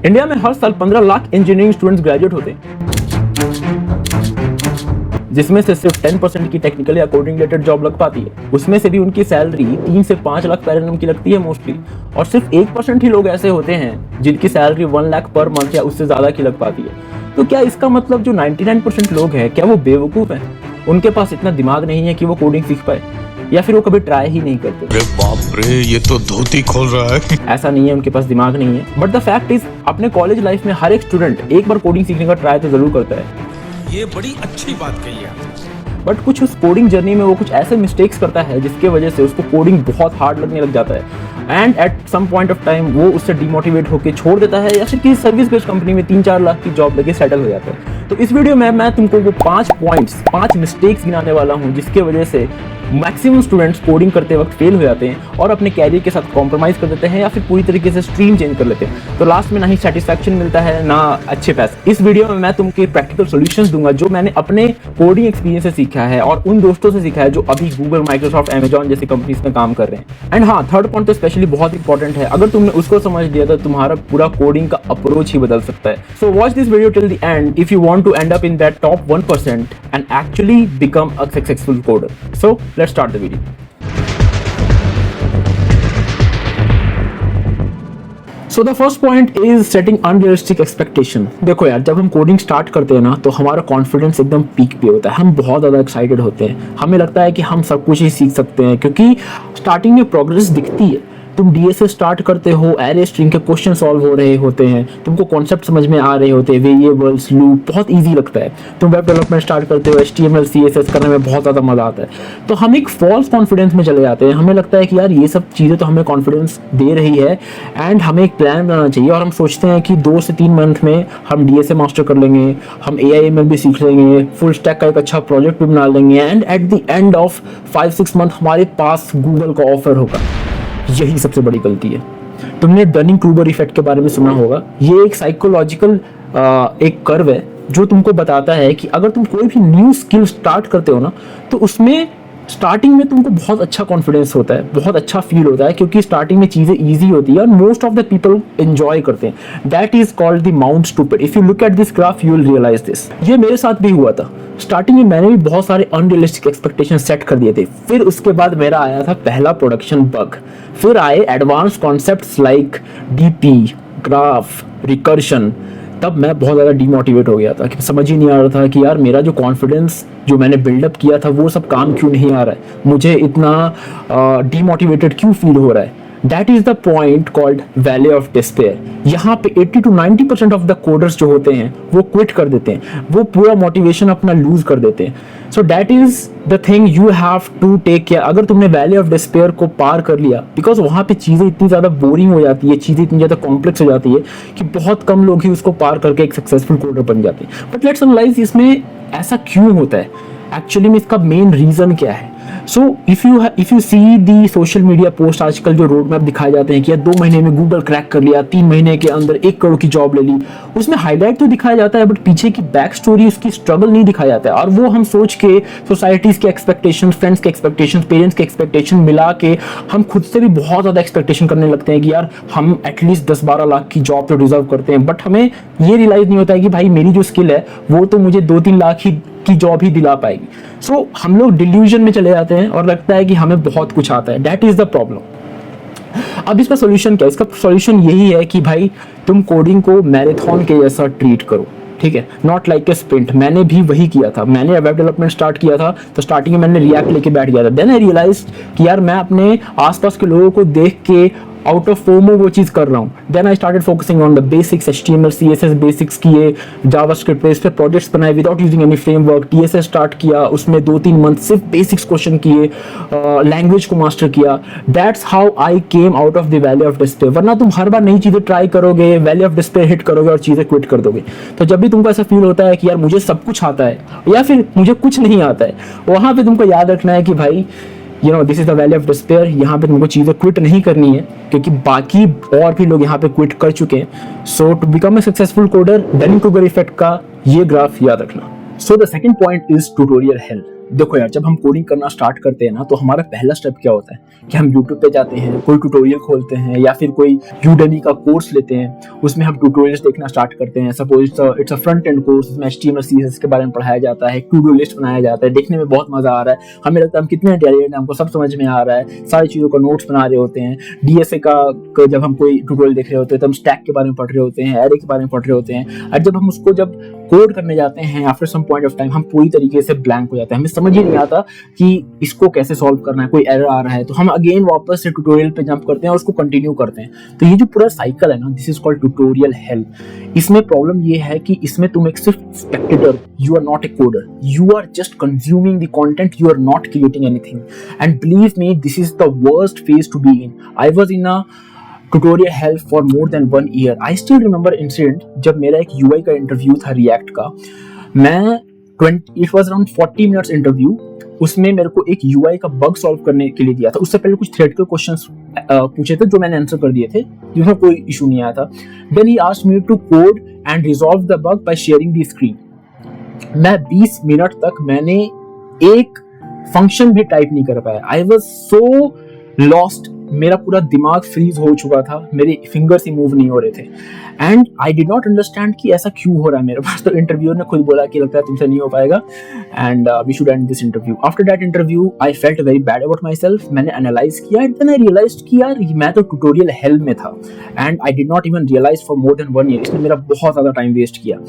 India में हर साल 15 lakh engineering students graduate होते हैं, जिसमें से सिर्फ 10% की टेक्निकल या कोडिंग रिलेटेड जॉब लग पाती है। उसमें से भी उनकी सैलरी 3 से 5 लाख पर एनम की लगती है मोस्टली, और सिर्फ 1% ही लोग ऐसे होते हैं जिनकी सैलरी 1 लाख पर मंथ या उससे ज्यादा की लग पाती है। तो क्या इसका मतलब जो 99% लोग हैं, क्या वो बेवकूफ हैं? उनके पास इतना दिमाग नहीं है कि वो कोडिंग सीख पाए, या फिर वो कभी ट्राई ही नहीं करते? अरे बाप रे, ये तो धोती खोल रहा है। ऐसा नहीं है उनके पास दिमाग नहीं है, बट द फैक्ट इज अपने कॉलेज लाइफ में हर एक स्टूडेंट एक बार कोडिंग सीखने का ट्राई तो जरूर करता है। ये बड़ी अच्छी बात कही है। बट कुछ उस कोडिंग जर्नी में वो कुछ ऐसे मिस्टेक्स करता है जिसके वजह से उसको कोडिंग बहुत हार्ड लगने लग जाता है, and at some point of time वो उससे डिमोटिवेट होकर छोड़ देता है, या फिर किसी सर्विस बेस्ड कंपनी में 3-4 लाख की जॉब लेके सेटल हो जाता है। तो इस वीडियो में मैं तुमको वो 5 मिस्टेक्स गिनाने वाला हूँ जिसके वजह से मैक्सिमम स्टूडेंट्स कोडिंग करते वक्त फेल हो जाते हैं और अपने कैरियर के साथ कॉम्प्रोमाइज कर देते हैं, या फिर पूरी तरीके से स्ट्रीम चेंज कर लेते हैं। तो लास्ट में ना ही सेटिस्फैक्शन मिलता है ना अच्छे पैसे। इस वीडियो में मैं तुमको प्रैक्टिकल सॉल्यूशंस दूंगा जो मैंने अपने कोडिंग एक्सपीरियंस से सीखा है और उन दोस्तों से सीखा है जो अभी गूगल, माइक्रोसॉफ्ट, अमेजॉन जैसी कंपनीज में काम कर रहे हैं। एंड हाँ, थर्ड पॉइंट तो स्पेशली बहुत इंपॉर्टेंट है। अगर तुमने उसको समझ लिया तो तुम्हारा पूरा कोडिंग का अप्रोच ही बदल सकता है। So watch this video till the end if you want to end up in that top 1% and actually become a successful coder. So let's start the video. So the first point is setting unrealistic expectation. देखो यार, जब हम coding start करते हैं ना तो हमारा confidence एकदम पीक पे होता है, हम बहुत ज़्यादा एक्साइटेड होते हैं, हमें लगता है कि हम सब कुछ ही सीख सकते हैं क्योंकि स्टार्टिंग में प्रोग्रेस दिखती है। तुम डीएसए स्टार्ट करते हो, एरे स्ट्रिंग के क्वेश्चन सॉल्व हो रहे होते हैं, तुमको कॉन्सेप्ट समझ में आ रहे होते हैं, वेरिएबल्स, लूप, बहुत इजी लगता है। तुम वेब डेवलपमेंट स्टार्ट करते हो, HTML CSS करने में बहुत ज़्यादा मजा आता है। तो हम एक फॉल्स कॉन्फिडेंस में चले जाते हैं, हमें लगता है कि यार ये सब चीज़ें तो हमें कॉन्फिडेंस दे रही है एंड हमें एक प्लान बनाना चाहिए, और हम सोचते हैं कि 2 से 3 मंथ में हम डीएसए मास्टर कर लेंगे, हम AI/ML भी सीख लेंगे, फुल स्टैक का एक अच्छा प्रोजेक्ट भी बना लेंगे, and at the end of 5-6 month हमारे पास गूगल का ऑफर होगा। यही सबसे बड़ी गलती है। तुमने डनिंग क्रूगर इफेक्ट के बारे में सुना होगा। ये एक साइकोलॉजिकल एक कर्व है जो तुमको बताता है कि अगर तुम कोई भी न्यू स्किल स्टार्ट करते हो ना तो उसमें स्टार्टिंग में तुमको बहुत अच्छा कॉन्फिडेंस होता है, बहुत अच्छा फील होता है, क्योंकि स्टार्टिंग में चीज़ें इजी होती है और most of the people enjoy करते हैं। That is called the mount stupid. If you look at this graph you will realise this. ये मेरे साथ भी हुआ था। स्टार्टिंग में मैंने भी बहुत सारे अनरियलिस्टिक एक्सपेक्टेशन सेट कर दिए थे, फिर उसके बाद मेरा आया था पहला प्रोडक्शन बग, फिर आए advance concepts like DP, graph, recursion. तब मैं बहुत ज़्यादा डिमोटिवेट हो गया था कि समझ ही नहीं आ रहा था कि यार मेरा जो कॉन्फिडेंस जो मैंने बिल्डअप किया था वो सब काम क्यों नहीं आ रहा है, मुझे इतना डिमोटिवेटेड क्यों फील हो रहा है। That is the point called valley of despair. यहाँ पे 80 to 90% ऑफ द कोडर्स जो होते हैं वो क्विट कर देते हैं, वो पूरा मोटिवेशन अपना लूज कर देते हैं। So that is the thing you have to take care. अगर तुमने वैले ऑफ डिस्पेयर को पार कर लिया, बिकॉज वहाँ पे चीज़ें इतनी ज़्यादा बोरिंग हो जाती है, चीज़ें इतनी ज़्यादा कॉम्प्लेक्स हो जाती है कि बहुत कम लोग ही उसको पार करके एक सक्सेसफुल कोडर बन जाते हैं। बट लेट्स एनालाइज इसमें ऐसा क्यों होता है, एक्चुअली में इसका मेन रीज़न क्या है। So if you see the social media post, आजकल जो रोड मैप दिखाए जाते हैं कि यार 2 महीने में गूगल क्रैक कर लिया, 3 महीने के अंदर 1 करोड़ की जॉब ले ली, उसमें हाईलाइट तो दिखाया जाता है बट पीछे की बैक स्टोरी, उसकी स्ट्रगल नहीं दिखाया जाता है। और वो हम सोच के सोसाइटीज़ के एक्सपेक्टेशन, फ्रेंड्स के एक्सपेक्टेशन, पेरेंट्स के एक्सपेक्टेशन मिला के हम खुद से भी बहुत ज़्यादा एक्सपेक्टेशन करने लगते हैं कि यार हम एटलीस्ट 10-12 लाख की जॉब तो डिजर्व करते हैं। बट हमें ये रियलाइज़ नहीं होता है कि भाई मेरी जो स्किल है वो तो मुझे 2-3 लाख की जॉब ही दिला पाएगी। सो हम लोग डिल्यूजन में चले जाते हैं और लगता है कि हमें बहुत कुछ आता है। That is the problem. अब इसका सॉल्यूशन क्या है? इसका सॉल्यूशन यही है कि भाई तुम कोडिंग को मैराथन के जैसा ट्रीट करो, ठीक है, नॉट लाइक ए स्प्रिंट। मैंने भी वही किया था। मैंने वेब डेवलपमेंट स्टार्ट किया था तो स्टार्टिंग में मैंने रिएक्ट लेके बैठ गया था। देन आई रियलाइज कि यार मैं अपने आसपास के लोगों को देख के आउट ऑफ फोमो वो चीज़ कर रहा हूँ। Then I started focusing on the basics, HTML CSS basics किए, जावास्क्रिप्ट पे इस पे प्रोजेक्ट्स बनाए without using any framework, TSS start किया, उसमें 2-3 मंथ सिर्फ बेसिक्स क्वेश्चन किए, लैंग्वेज को मास्टर किया। That's how I came out of the valley of despair. वरना तुम हर बार नई चीज़ें ट्राई करोगे, वैली ऑफ डिस्पेयर हिट करोगे और चीज़ें क्विट कर दोगे। तो जब भी तुमको ऐसा फील होता है कि यार मुझे सब कुछ आता है या फिर मुझे कुछ नहीं आता है, वहाँ पर तुमको याद रखना है कि भाई this is the valley of despair. यहाँ पे तुमको चीज़ें क्विट नहीं करनी है क्योंकि बाकी और भी लोग यहाँ पे क्विट कर चुके हैं। So to become a successful coder, Dunning Kruger effect का ये ग्राफ याद रखना। So the second point is tutorial help. देखो यार, जब हम कोडिंग करना स्टार्ट करते हैं ना, तो हमारा पहला स्टेप क्या होता है कि हम यूट्यूब पे जाते हैं, कोई ट्यूटोरियल खोलते हैं या फिर कोई यूडेमी का कोर्स लेते हैं, उसमें हम ट्यूटोरियल्स देखना स्टार्ट करते हैं। Suppose it's a front end course, उसमें HTML CSS के बारे में पढ़ाया जाता है, टू डू लिस्ट बनाया जाता है, देखने में बहुत मजा आ रहा है, हमें लगता है हम कितने इंटेलिजेंट हैं, हमको सब समझ में आ रहा है, सारी चीज़ों का नोट्स बना रहे होते हैं। DSA का जब हम कोई ट्यूटोरियल देख रहे होते हैं तो हम स्टैक के बारे में पढ़ रहे होते हैं, एरे के बारे में पढ़ रहे होते हैं, और जब हम उसको जब कोड करने जाते हैं after some point of time, हम पूरी तरीके से ब्लैंक हो जाते हैं, हमें समझ ही नहीं आता कि इसको कैसे सॉल्व करना है, कोई एरर आ रहा है, तो हम अगेन वापस से ट्यूटोरियल पे जंप करते हैं और उसको कंटिन्यू करते हैं। तो ये जो पूरा साइकिल है ना, this is called tutorial hell. इसमें प्रॉब्लम ये है कि इसमें तुम एक सिर्फ spectator, you are not a coder, you are just consuming the content, you are not creating anything, and believe me this is the worst phase to be in. I was in a tutorial hell for more than 1 year. I still remember incident जब मेरा एक UI का interview था React का। it was around 40 minutes interview. उसमें मेरे को एक UI का बग सॉल्व करने के लिए दिया था। उससे पहले कुछ थियोरेटिकल क्वेश्चंस पूछे थे जो मैंने आंसर कर दिए थे, जिसमें कोई इशू नहीं आया था। Then he asked me to code and resolve the bug by sharing the screen. मैं 20 मिनट तक मैंने एक फंक्शन भी टाइप नहीं कर पाया। I was so lost, मेरा पूरा दिमाग फ्रीज हो चुका था, मेरे फिंगर्स ही मूव नहीं हो रहे थे, and I did not understand कि ऐसा क्यों हो रहा है मेरे पास। तो इंटरव्यूअर ने खुद बोला कि लगता है तुमसे नहीं हो पाएगा, and we should end this interview. After that interview I felt very bad about my self. मैंने एनालाइज किया एंड देन आई रियलाइज्ड कि यार मैं तो ट्यूटोरियल हेल में था, and I did not even realise for more than 1 year. इसने मेरा बहुत ज्यादा टाइम वेस्ट किया।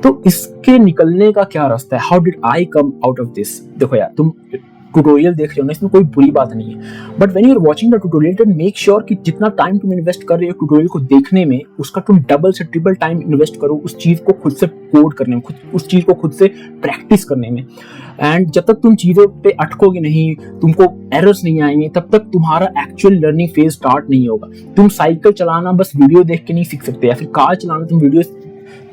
तो इसके निकलने का क्या रास्ता है? How did I come out of this? देखो यार, तुम ट्यूटोरियल देख रहे हो ना, इसमें कोई बुरी बात नहीं है, but when you are watching the tutorial then make sure कि जितना टाइम तुम इन्वेस्ट कर रहे हो ट्यूटोरियल को देखने में, उसका तुम डबल से ट्रिपल टाइम इन्वेस्ट करो उस चीज को खुद से कोड करने में, उस चीज को खुद से प्रैक्टिस करने में। एंड जब तक तुम चीजों पे अटकोगे नहीं, तुमको एरर्स नहीं आएंगे, तब तक तुम्हारा एक्चुअल लर्निंग फेज स्टार्ट नहीं होगा। तुम साइकिल चलाना बस वीडियो देख के नहीं सीख सकते, या फिर कार चलाना तुम वीडियो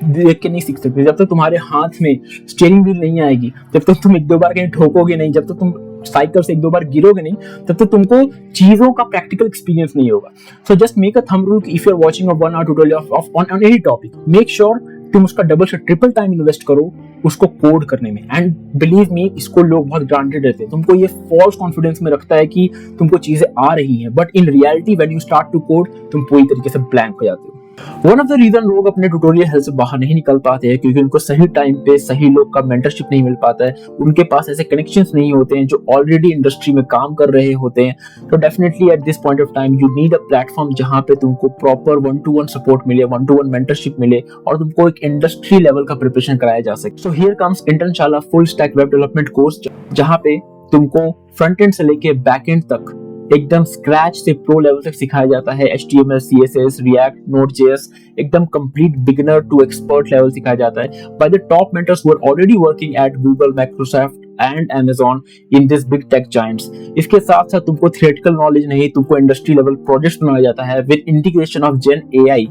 देख के नहीं सीख सकते। जब तक तुम्हारे हाथ में स्टीयरिंग व्हील नहीं आएगी, जब तक तुम 1-2 बार कहीं ठोकोगे नहीं, जब तक तुम साइकिल से 1-2 बार गिरोगे नहीं, तब तक तुमको चीजों का प्रैक्टिकल एक्सपीरियंस नहीं होगा। So just make a thumb rule, if you are watching a 1 hour tutorial on any topic, make sure तुम उसका डबल से ट्रिपल टाइम इन्वेस्ट करो उसको कोड करने में। एंड बिलीव मी, इसको लोग बहुत ग्रांटेड रहते हैं, तुमको ये फॉल्स कॉन्फिडेंस में रखता है कि तुमको चीजें आ रही हैं, but in reality when you start to code, तुम पूरी तरीके से ब्लैंक हो जाते हो। वन ऑफ द रीजन लोग अपने ट्यूटोरियल हेल से बाहर नहीं निकल पाते हैं क्योंकि उनको सही टाइम पे सही लोग का मेंटरशिप नहीं मिल पाता है, उनके पास ऐसे कनेक्शंस नहीं होते हैं जो ऑलरेडी इंडस्ट्री में काम कर रहे होते हैं। तो definitely at this point of time you need a platform जहां पे तुमको प्रॉपर 1-to-1 सपोर्ट मिले, 1-to-1 मेंटरशिप मिले और तुमको एक इंडस्ट्री लेवल का प्रिपरेशन कराया जा सके। So here comes Internshala full stack web development course, जहां पे तुमको फ्रंट एंड से लेके बैक एंड तक एकदम स्क्रैच से प्रो लेवल तक सिखाया जाता है। HTML, CSS, React, Node.js, एकदम complete beginner to expert level सिखाया जाता है by the top mentors who are already working at Google, Microsoft and Amazon in this big tech giants. इसके साथ साथ तुमको थियोरेटिकल नॉलेज नहीं, तुमको इंडस्ट्री लेवल प्रोजेक्ट्स बनाया जाता है with integration of Gen AI।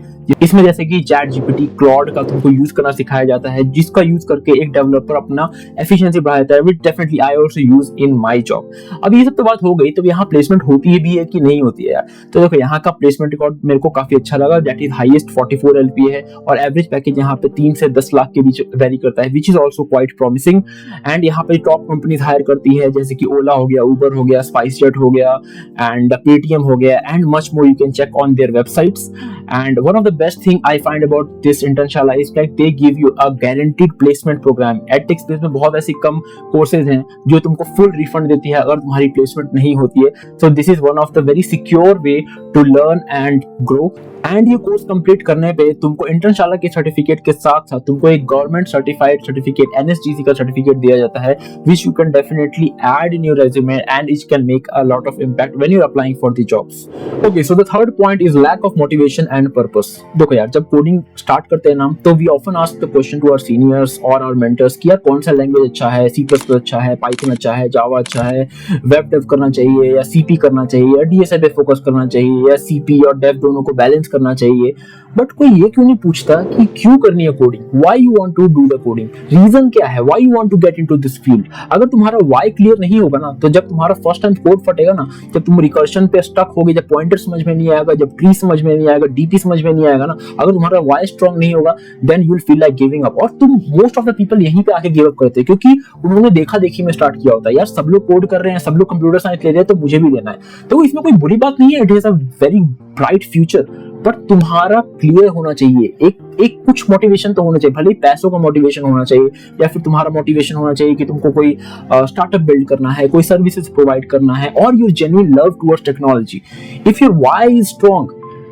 इसमें जैसे कि ChatGPT, Claude का तुमको यूज करना सिखाया जाता है, जिसका यूज करके एक डेवलपर अपना एफिशिएंसी बढ़ाता है, विच definitely I also use in my job. अब ये सब तो बात हो गई, तो यहाँ प्लेसमेंट होती है भी है कि नहीं होती है यार? तो देखो, यहाँ का प्लेसमेंट रिकॉर्ड मेरे को काफी अच्छा लगा, दैट इज हाईएस्ट 44 LPA है और एवरेज पैकेज यहाँ पे 3 से 10 लाख के बीच वेरी करता है, which is also quite promising. And यहाँ पे टॉप कंपनीज हायर करती है जैसे कि ओला हो गया, उबर हो गया, स्पाइसजेट हो गया एंड पेटीएम हो गया and much more. You can check on their websites. And one of the best thing I find about this internship is that they give you a guaranteed placement program। edtech space में बहुत ऐसी कम courses हैं जो तुमको full refund देती है अगर तुम्हारी प्लेसमेंट नहीं होती है। So this is one of the very secure way to learn and grow. And ये कोर्स कंप्लीट करने पे तुमको इंटर्नशाला के सर्टिफिकेट के साथ साथ तुमको एक गवर्नमेंट सर्टिफाइड सर्टिफिकेट NSGC का सर्टिफिकेट दिया जाता है, which you can definitely add in your resume and it can make a lot of impact when you're applying for the jobs। Okay, so the third point is lack of motivation and purpose। देखो यार, जब coding start करते हैं ना, तो we often ask the question to our seniors or our mentors कि यार कौन सा लैंग्वेज अच्छा है, C++ अच्छा है, Python अच्छा है, Java अच्छा है, वेब डेव करना चाहिए या CP करना चाहिए या DSA पे फोकस करना चाहिए या CP और डेव दोनों को बैलेंस करना चाहिए। बट कोई ये क्यों नहीं पूछता कि क्यों करनी है coding, why you want to do the coding, reason क्या है, why you want to get into this field. अगर तुम्हारा वाई क्लियर नहीं होगा ना, तो जब तुम्हारा फर्स्ट टाइम कोड फटेगा ना, जब तुम रिकर्शन पे स्टक होगे, जब पॉइंटर समझ में नहीं आएगा, जब ट्री समझ में नहीं आएगा, डीपी समझ में नहीं आएगा ना, अगर तुम्हारा वाई स्ट्रॉन्ग नहीं होगा, then you will feel like giving up. और तुम मोस्ट ऑफ द पीपल यहीं पे आके गिव अप करते हैं, क्योंकि उन्होंने देखा देखी में स्टार्ट किया होता है, यार सब लोग कोड कर रहे हैं, सब लोग कंप्यूटर साइंस ले रहे हैं, तो मुझे भी लेना है। तो इसमें कोई बुरी बात नहीं है, it is a very bright future, but तुम्हारा क्लियर होना चाहिए, एक कुछ मोटिवेशन तो होना चाहिए, भले ही पैसों का मोटिवेशन होना चाहिए, या फिर तुम्हारा मोटिवेशन होना चाहिए कि तुमको कोई स्टार्टअप बिल्ड करना है, कोई सर्विसेज प्रोवाइड करना है, और your genuine love towards technology. If your why is strong,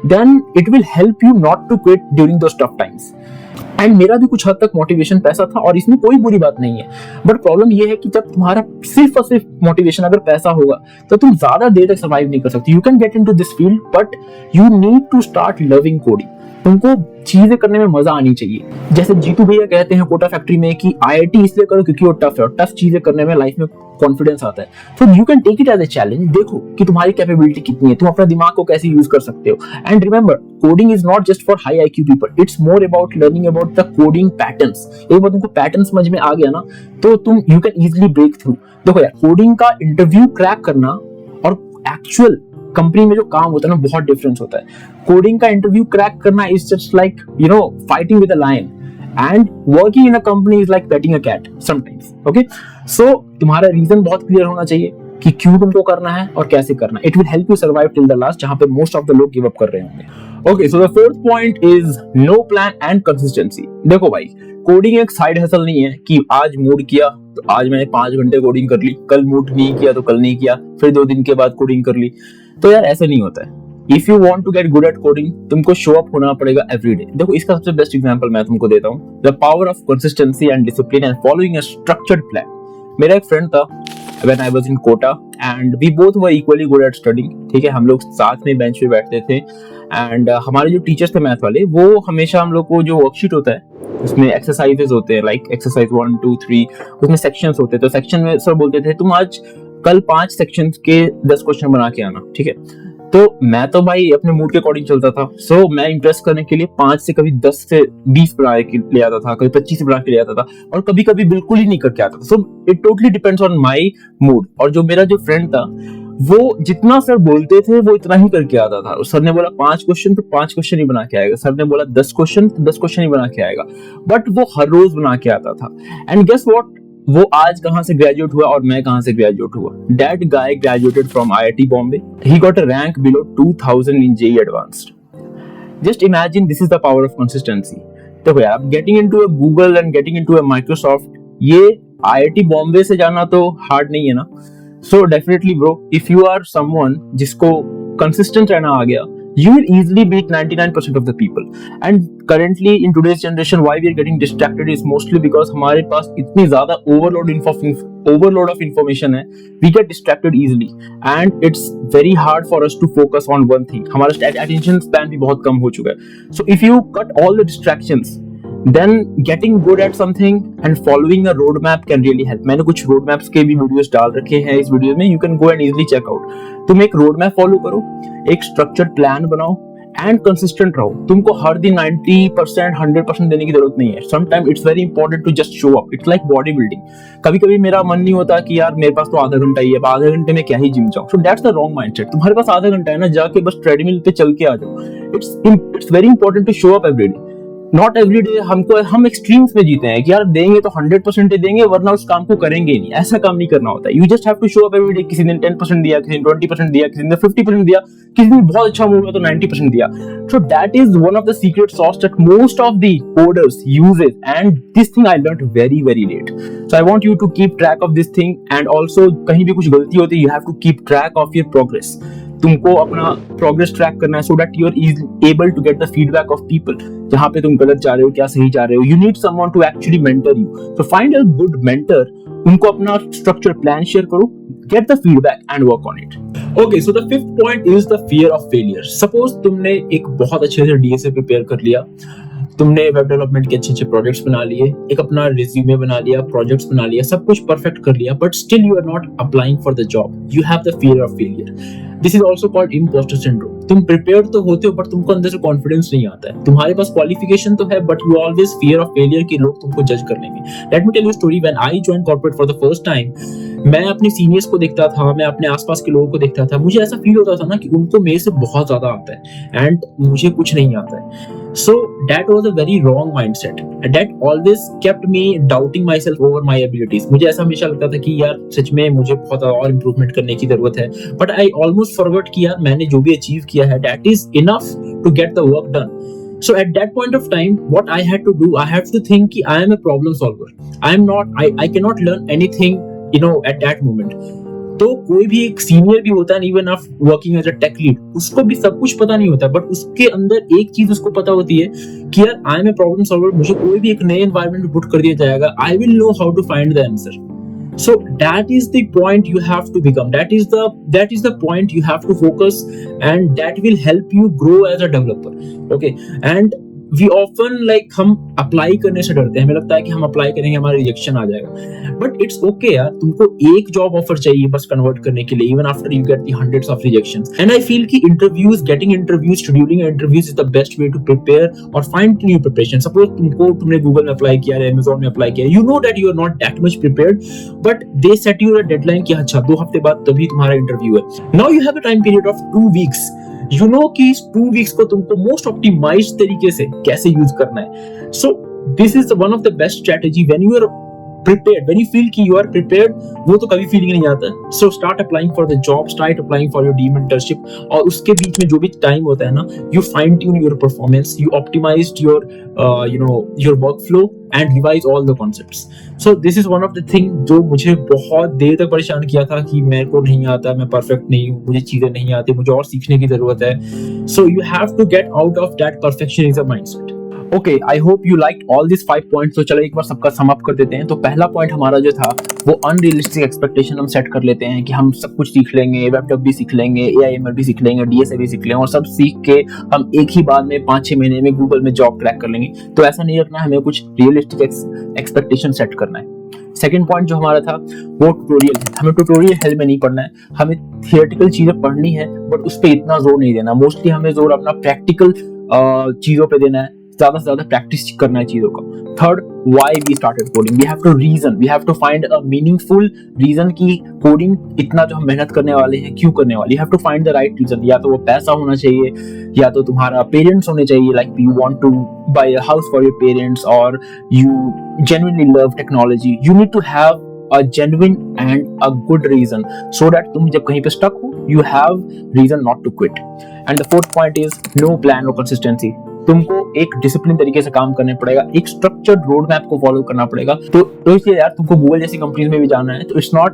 then it will help you not to quit during those tough times. And मेरा भी कुछ हद तक मोटिवेशन पैसा था, और इसमें कोई बुरी बात नहीं है, बट प्रॉब्लम ये है कि जब तुम्हारा सिर्फ और सिर्फ मोटिवेशन अगर पैसा होगा, तो तुम ज्यादा देर तक सर्वाइव नहीं कर सकते। You can get into this field, but you need to start loving coding. तुमको चीजें करने में मजा आनी चाहिए। जैसे जीतू भैया कहते हैं कोटा फैक्ट्री में कि आईआईटी इसलिए करो क्योंकि वो टफ है, और टफ चीजें करने में लाइफ में कॉन्फिडेंस आता है। So you can take it as a challenge, देखो कि तुम्हारी कैपेबिलिटी कितनी है, तुम अपने दिमाग को कैसे यूज कर सकते हो। And remember, coding is not just for high IQ people, it's more about learning about the coding patterns. एक बार तुमको पैटर्न समझ में आ गया ना, तो तुम you can easily break through. देखो यार, कोडिंग का इंटरव्यू क्रैक करना और एक्चुअल कंपनी में जो काम होता है ना, बहुत डिफरेंस होता है। कोडिंग का इंटरव्यू क्रैक करना is just like fighting with a lion, and working in a company is like petting a cat sometimes. Okay, so तुम्हारा रीजन बहुत क्लियर होना चाहिए कि क्यों तुमको करना है और कैसे करना है। It will help you survive till the last, जहां पे मोस्ट ऑफ द लोग गिव अप कर रहे होंगे। Okay, so the fourth point is no plan and consistency. देखो भाई, कोडिंग एक साइड हसल नहीं है कि आज मूड किया तो आज मैंने 5 घंटे कोडिंग कर ली, कल मूड नहीं किया तो कल नहीं किया, फिर 2 दिन के बाद कोडिंग कर ली। तो यार ऐसे नहीं होता है। If you want to get good at coding, तुमको शो अप होना पड़ेगा एवरी डे। देखो, इसका सबसे बेस्ट एग्जांपल मैं तुमको देता हूँ, the power of consistency and discipline and following a structured plan. मेरा एक फ्रेंड था when I was in Kota and we both were equally good at studying। ठीक है, हम लोग साथ में बेंच पे बैठते थे, एंड हमारे जो टीचर्स थे मैथ वाले, वो हमेशा हम लोग को जो वर्कशीट होता है उसमें एक्सरसाइजेस होते हैं, लाइक एक्सरसाइज 1 2 3, उसमें सेक्शंस होते हैं। तो सेक्शन में सर बोलते थे तुम आज कल 5 सेक्शंस के 10 क्वेश्चन बना के आना। ठीक है, तो मैं तो भाई अपने मूड के अकॉर्डिंग चलता था। सो मैं इंप्रेस करने के लिए 5 से कभी 10 से 20 बना के ले आता था, कभी 25 बना के ले आता था, और कभी कभी बिल्कुल ही नहीं करके आता था। So it totally depends on my mood. और जो मेरा जो फ्रेंड था, वो जितना सर बोलते थे वो इतना ही करके आता था। सर ने बोला 5 क्वेश्चन तो 5 क्वेश्चन ही बना के आएगा, सर ने बोला 10 क्वेश्चन तो 10 क्वेश्चन ही बना के आएगा, बट वो हर रोज बना के आता था। एंड गेस व्हाट, वो आज कहां से ग्रेजुएट हुआ और मैं कहां से ग्रेजुएट हुआ। That guy graduated from IIT Bombay. He got a rank below 2000 in JEE Advanced. Just imagine this is the power of consistency. देखो यार, getting into a Google and getting into a Microsoft, ये IIT Bombay से जाना तो hard नहीं है ना। So definitely bro, if you are someone जिसको consistent रहना आ गया, you will easily beat 99% of the people. And currently in today's generation, why we are getting distracted is mostly because हमारे पास इतनी ज्यादा overload of information है, we get distracted easily and it's very hard for us to focus on one thing. हमारा attention span भी बहुत कम हो चुका है। So if you cut all the distractions, then getting good at something and following a roadmap can really help. मैंने कुछ roadmaps के भी वीडियोस डाल रखे हैं इस वीडियो में, you can go and easily check out. तुम एक roadmap फॉलो करो, एक structured plan बनाओ and consistent रहो। तुमको हर दिन 90% 100% देने की जरूरत नहीं है। Sometimes it's very important to just show up. It's like body building. कभी कभी मेरा मन नहीं होता कि यार मेरे पास तो आधा घंटा ही है, आधे घंटे में क्या ही जिम जाऊं। So that's the wrong mindset. तुम्हारे पास आधा घंटा है ना, जाके बस ट्रेडमिल पे चल के आ जाओ। It's very important to show up every day. Not every day हम एक्सट्रीम्स में जीते हैं कि यार देंगे तो 100% देंगे, वरना उस काम को करेंगे ही नहीं। ऐसा काम नहीं करना होता है। You just have to show up every day. किसी ने 10% दिया, किसी ने 20% दिया, किसी ने 50% दिया, किसी ने बहुत अच्छा मूड हुआ तो 90% दिया। So that is one of the secret sauce that most of the coders uses, and this thing I learned very very late. So I want you to keep track of this thing, and also कहीं भी कुछ गलती होती है, you have to keep track of your progress. तुमको अपना progress track करना है so that you are able to get the feedback of people, जहां पे तुम गलत जा रहे हो, क्या सही जा रहे हो। You need someone to actually mentor you. So find a good mentor, उनको अपना स्ट्रक्चर प्लान शेयर करो, get the feedback and work on it. Okay, so the fifth point is the fear of failure. Suppose तुमने एक बहुत अच्छे से DSA prepare कर लिया, तुमने वेब डेवलपमेंट के अच्छे प्रोजेक्ट्स बना लिए, एक अपना रिज्यूमे बना लिया, प्रोजेक्ट्स बना लिया, सब कुछ परफेक्ट कर लिया, but still you are not applying for the job. You have the fear of failure. This is also called impostor syndrome. तुम प्रिपेयर्ड तो होते हो बट तुमको अंदर से कॉन्फिडेंस नहीं आता है। तुम्हारे पास क्वालिफिकेशन तो है but you always fear of failure कि लोग तुमको जज कर लेंगे। Let me tell you story, when I join corporate for the first time, मैं अपने सीनियर्स को देखता था, मैं अपने आसपास के लोगों को देखता था, मुझे ऐसा फील होता था ना कि उनको मेरे से बहुत ज्यादा आता है एंड मुझे कुछ नहीं आता है। So that was a very wrong mindset and that always kept me doubting myself over my abilities. मुझे ऐसा हमेशा लगता था कि यार सच में मुझे बहुत और इम्प्रूवमेंट करने की जरूरत है, but I almost forgot कि यार मैंने जो भी अचीव किया है that is enough to get the work done. So at that point of time, what I had to do, I have to think कि I am a problem solver. I cannot learn anything, at that moment. तो कोई भी एक senior भी होता है, even of working as a tech lead, उसको भी सब कुछ पता नहीं होता, बट उसके अंदर एक चीज उसको पता होती है कि यार I am a problem solver, मुझे कोई भी एक नए एनवायरनमेंट में पुट कर दिया जाएगा, I will know how to find the answer. So that is the point you have to become. That is the point you have to focus, and that will help you grow as a developer. Okay, and we often हम apply करने से डरते हैं, हमें लगता है कि हम अप्लाई करेंगे हमारा रिजेक्शन आ जाएगा, बट इट्स ओके यार, तुमको एक जॉब ऑफर चाहिए बस कन्वर्ट करने के लिए, even after you get the hundreds of rejections. And I feel कि getting interviews, scheduling interviews is the best way to prepare और फाइंड न्यू प्रिपरेशन. सपोज तुमने गूगल में अप्लाई किया है, अमेज़न में अप्लाई किया, you know that you are not that much prepared, but they set you a deadline कि अच्छा 2 हफ्ते बाद तभी तुम्हारा इंटरव्यू है. Now you have a time period of 2 weeks. You know कि इस 2 वीक्स को तुमको मोस्ट ऑप्टिमाइज्ड तरीके से कैसे यूज करना है. So this is one of the best strategy when you are prepared, when you feel कि you are prepared, वो तो कभी फीलिंग नहीं आता. So start applying for the job, start applying for your dream internship, और उसके बीच में जो भी टाइम होता है ना, you fine tune your performance, you optimized your your workflow and revise all the concepts. So this is one of the thing जो मुझे बहुत देर तक परेशान किया था कि मेरे को नहीं आता, मैं परफेक्ट नहीं हूँ, मुझे चीजें नहीं आती, मुझे और सीखने की जरूरत है. So you have to get out of that perfectionism mindset. Okay, I hope you liked all these 5 points. तो चलो एक बार सबका सम अप कर देते हैं. तो पहला पॉइंट हमारा जो था वो अनरियलिस्टिक एक्सपेक्टेशन हम सेट कर लेते हैं कि हम सब कुछ सीख लेंगे, वेब डेव भी सीख लेंगे, AIML भी सीख लेंगे, DSA भी सीख लेंगे और सब सीख के हम एक ही बार में 5-6 महीने में गूगल में जॉब क्रैक कर लेंगे. तो ऐसा नहीं रखना, हमें कुछ रियलिस्टिक एक्सपेक्टेशन सेट करना है. सेकंड पॉइंट जो हमारा था वो ट्यूटोरियल है. हमें ट्यूटोरियल हेल में नहीं पढ़ना है, हमें थियोरेटिकल चीजें पढ़नी है बट उस पर इतना जोर नहीं देना. मोस्टली हमें जोर अपना प्रैक्टिकल चीजों पे देना है, ज्यादा से ज्यादा प्रैक्टिस करना है चीजों का. Third, why we started coding. We have to find a meaningful reason की कोडिंग इतना जो हम मेहनत करने वाले हैं क्यों करने वाले. You have to find the right reason. या तो वो पैसा होना चाहिए, या तो तुम्हारा पेरेंट्स होने चाहिए, like you want to buy a house for your parents, और you genuinely love technology. You need to have a genuine and a good reason so that तुम जब कहीं पे stuck हो, you have reason not to quit. And the fourth point is no plan, no consistency. तुमको एक discipline तरीके से काम करना पड़ेगा, एक स्ट्रक्चर्ड रोड मैप को फॉलो करना पड़ेगा. तो इसलिए यार तुमको गूगल जैसी कंपनीज में भी जाना है तो it's not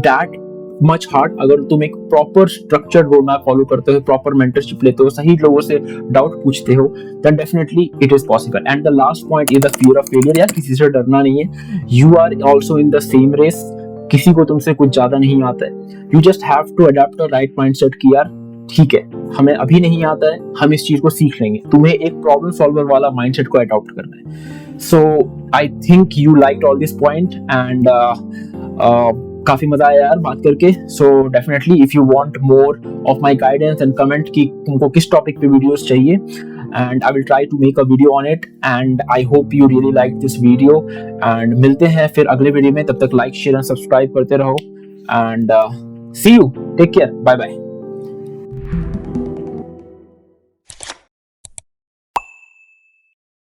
that much hard. अगर तुम एक proper structured road map follow करते हो, प्रॉपर मेंटरशिप लेते हो, सही लोगों से डाउट पूछते हो, then definitely it is possible. And the last point is the fear of failure. यार किसी से डरना नहीं है. You are also in the same race. किसी को तुमसे कुछ ज्यादा नहीं आता है. You just have to adopt the right mindset कि यार ठीक है, हमें अभी नहीं आता है, हम इस चीज को सीख लेंगे. तुम्हें एक प्रॉब्लम सॉल्वर वाला माइंडसेट को अडॉप्ट करना है. So I think you liked all this point and काफी मजा आया यार बात करके. सो definitely if you want more of my guidance and comment कि तुमको किस टॉपिक पे वीडियोस चाहिए, and I will try to make a video on it, and I hope you really like this video. and मिलते हैं फिर अगले video में. तब तक लाइक, शेयर एंड सब्सक्राइब करते रहो, and see you. Take care. Bye bye.